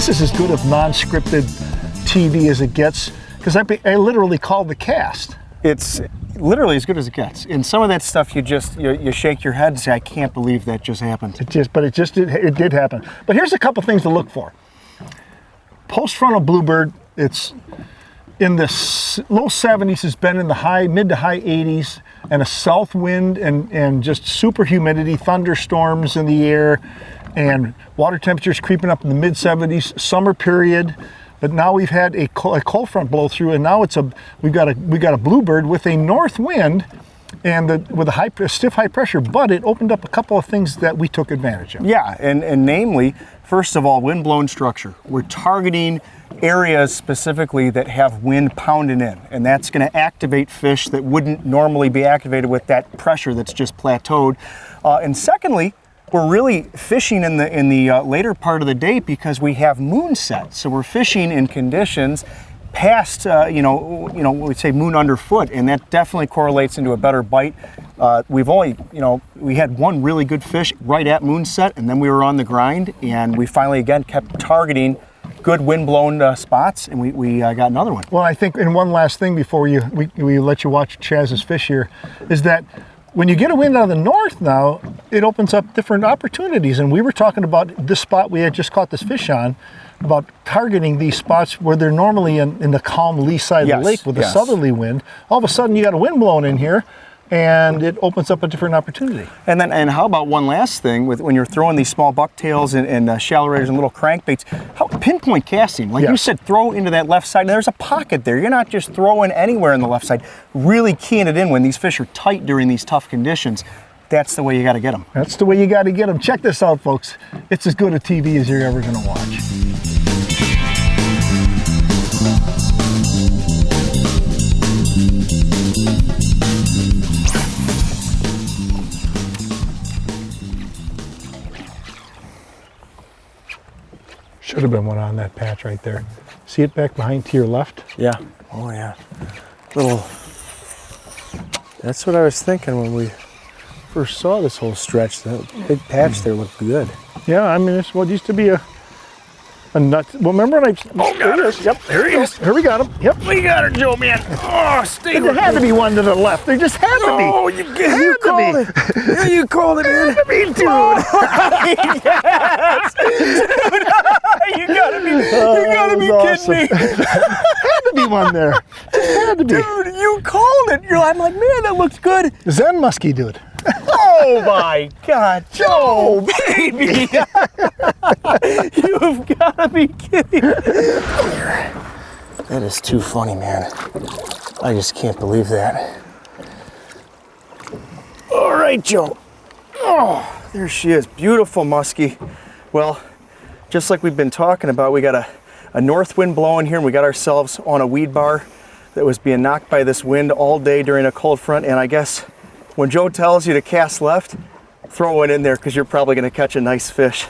This is as good of non-scripted TV as it gets, because I literally called the cast. It's literally as good as it gets. And some of that stuff you shake your head and say, I can't believe that just happened. It did happen. But here's a couple things to look for. Post-frontal bluebird, it's in the low 70s, has been in the mid to high 80s, and a south wind and just super humidity, thunderstorms in the air, and water temperatures creeping up in the mid 70s, summer period. But now we've had a cold front blow through, and now we've got a bluebird with a north wind, and with a stiff high pressure. But it opened up a couple of things that we took advantage of. Yeah, and namely, first of all, wind blown structure. We're targeting areas specifically that have wind pounding in, and that's going to activate fish that wouldn't normally be activated with that pressure that's just plateaued. And secondly, we're really fishing in the later part of the day because we have moonset. So we're fishing in conditions past, we'd say moon underfoot, and that definitely correlates into a better bite. We had one really good fish right at moonset, and then we were on the grind, and we finally again kept targeting good wind-blown spots, and we got another one. Well, I think, and one last thing before we let you watch Chaz's fish here, is that when you get a wind out of the north now, it opens up different opportunities. And we were talking about this spot we had just caught this fish on, about targeting these spots where they're normally in the calm lee side of the lake with a southerly wind. All of a sudden you got a wind blowing in here, and it opens up a different opportunity. And how about one last thing, when you're throwing these small bucktails and shallow raters and little crankbaits, how pinpoint casting, like you said, throw into that left side, and there's a pocket there. You're not just throwing anywhere in the left side, really keying it in when these fish are tight during these tough conditions. That's the way you got to get them. That's the way you got to get them. Check this out, folks. It's as good a TV as you're ever going to watch. Should have been one on that patch right there. See it back behind to your left? Yeah. Oh yeah. That's what I was thinking when we first saw this whole stretch. That big patch there looked good. Yeah, I mean, it's what used to be a nut. Well, remember when there he is. Yep, there he is. Here we got him. Yep. We got her, Joe, man. Oh, stay There had to be one to the left. There just had to be. Oh, you called it. Yeah, you called it, man. Had to be, dude. Yes. Dude, you gotta be Awesome. kidding me. Had to be one there. Just had to be. Dude, you called it. I'm like, man, that looks good. Zen muskie, dude. Oh my God, Joe, baby. You've got to be kidding. That is too funny, man. I just can't believe that. All right, Joe. Oh, there she is. Beautiful muskie. Well, just like we've been talking about, we got a north wind blowing here, and we got ourselves on a weed bar that was being knocked by this wind all day during a cold front. And I guess when Joe tells you to cast left, throw it in there because you're probably going to catch a nice fish.